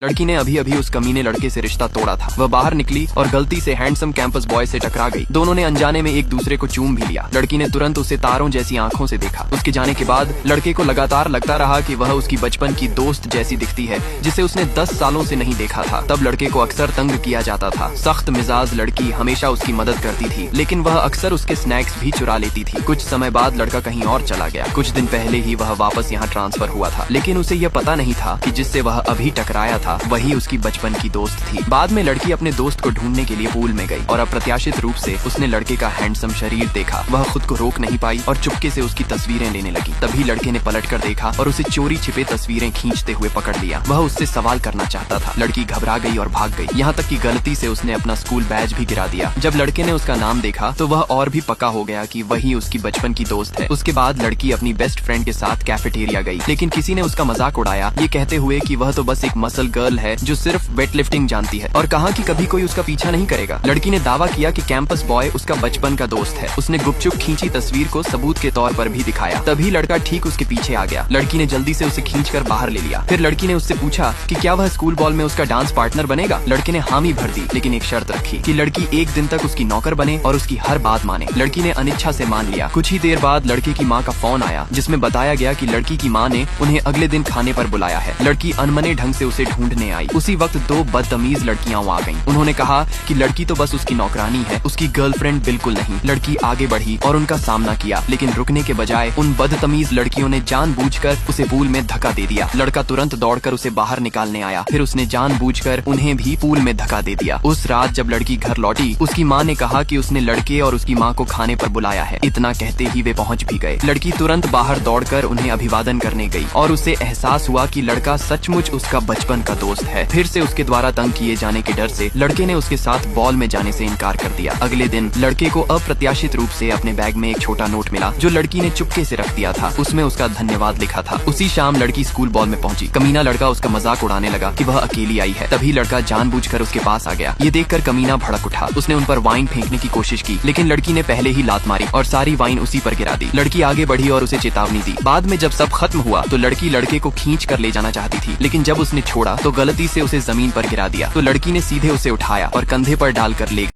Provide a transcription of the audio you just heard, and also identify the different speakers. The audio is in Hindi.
Speaker 1: लड़की ने अभी अभी उस कमीने लड़के से रिश्ता तोड़ा था। वह बाहर निकली और गलती से हैंडसम कैंपस बॉय से टकरा गई। दोनों ने अनजाने में एक दूसरे को चूम भी लिया। लड़की ने तुरंत उसे तारों जैसी आंखों से देखा। उसके जाने के बाद लड़के को लगातार लगता रहा कि वह उसकी बचपन की दोस्त जैसी दिखती है, जिसे उसने 10 सालों से नहीं देखा था। तब लड़के को अक्सर तंग किया जाता था। सख्त मिजाज लड़की हमेशा उसकी मदद करती थी, लेकिन वह अक्सर उसके स्नैक्स भी चुरा लेती थी। कुछ समय बाद लड़का कहीं और चला गया। कुछ दिन पहले ही वह वापस यहाँ ट्रांसफर हुआ था, लेकिन उसे यह पता नहीं था कि जिससे वह अभी टकराया था वही उसकी बचपन की दोस्त थी। बाद में लड़की अपने दोस्त को ढूंढने के लिए पूल में गई और अप्रत्याशित रूप से उसने लड़के का हैंडसम शरीर देखा। वह खुद को रोक नहीं पाई और चुपके से उसकी तस्वीरें लेने लगी। तभी लड़के ने पलटकर देखा और उसे चोरी छिपे तस्वीरें खींचते हुए पकड़ लिया। वह उससे सवाल करना चाहता था। लड़की घबरा गई और भाग गई, यहाँ तक कि गलती से उसने अपना स्कूल बैज भी गिरा दिया। जब लड़के ने उसका नाम देखा तो वह और भी पक्का हो गया कि वही उसकी बचपन की दोस्त है। उसके बाद लड़की अपनी बेस्ट फ्रेंड के साथ कैफेटेरिया गई, लेकिन किसी ने उसका मजाक उड़ाया, ये कहते हुए कि वह तो बस एक मसल गर्ल है जो सिर्फ वेट लिफ्टिंग जानती है, और कहा कि कभी कोई उसका पीछा नहीं करेगा। लड़की ने दावा किया कि कैंपस बॉय उसका बचपन का दोस्त है। उसने गुपचुप खींची तस्वीर को सबूत के तौर पर भी दिखाया। तभी लड़का ठीक उसके पीछे आ गया। लड़की ने जल्दी से उसे खींचकर बाहर ले लिया। फिर लड़की ने उससे पूछा कि क्या वह स्कूल बॉल में उसका डांस पार्टनर बनेगा। लड़के ने हामी भर दी, लेकिन एक शर्त रखी कि लड़की एक दिन तक उसकी नौकर बने और उसकी हर बात माने। लड़की ने अनिच्छा से मान लिया। कुछ ही देर बाद लड़के की माँ का फोन आया, जिसमें बताया गया कि लड़की की माँ ने उन्हें अगले दिन खाने पर बुलाया है। लड़की अनमने ढंग से उसे ढूंढने आई। उसी वक्त 2 बदतमीज लड़कियां आ गईं। उन्होंने कहा कि लड़की तो बस उसकी नौकरानी है, उसकी गर्लफ्रेंड बिल्कुल नहीं। लड़की आगे बढ़ी और उनका सामना किया, लेकिन रुकने के बजाय उन बदतमीज लड़कियों ने जानबूझकर उसे पूल में धक्का दे दिया। लड़का तुरंत दौड़कर उसे बाहर निकालने आया, फिर उसने जानबूझकर उन्हें भी पूल में धक्का दे दिया। उस रात जब लड़की घर लौटी, उसकी माँ ने कहा कि उसने लड़के और उसकी माँ को खाने पर बुलाया है। इतना कहते ही वे पहुँच भी गए। लड़की तुरंत बाहर दौड़कर उन्हें अभिवादन करने गई और उसे एहसास हुआ कि लड़का सचमुच उसका बचपन का दोस्त है। फिर से उसके द्वारा तंग किए जाने के डर से लड़के ने उसके साथ बॉल में जाने से इनकार कर दिया। अगले दिन लड़के को अप्रत्याशित रूप से अपने बैग में एक छोटा नोट मिला, जो लड़की ने चुपके से रख दिया था। उसमें उसका धन्यवाद लिखा था। उसी शाम लड़की स्कूल बॉल में पहुंची। कमीना लड़का उसका मजाक उड़ाने लगा कि वह अकेली आई है। तभी लड़का जानबूझकर उसके पास आ गया। ये देखकर कमीना भड़क उठा। उसने उन पर वाइन फेंकने की कोशिश की, लेकिन लड़की ने पहले ही लात मारी और सारी वाइन उसी पर गिरा दी। लड़की आगे बढ़ी और उसे चेतावनी दी। बाद में जब सब खत्म हुआ तो लड़की लड़के को खींच कर ले जाना चाहती थी, लेकिन जब उसने छोड़ा तो गलती से उसे जमीन पर गिरा दिया। तो लड़की ने सीधे उसे उठाया और कंधे पर डालकर ले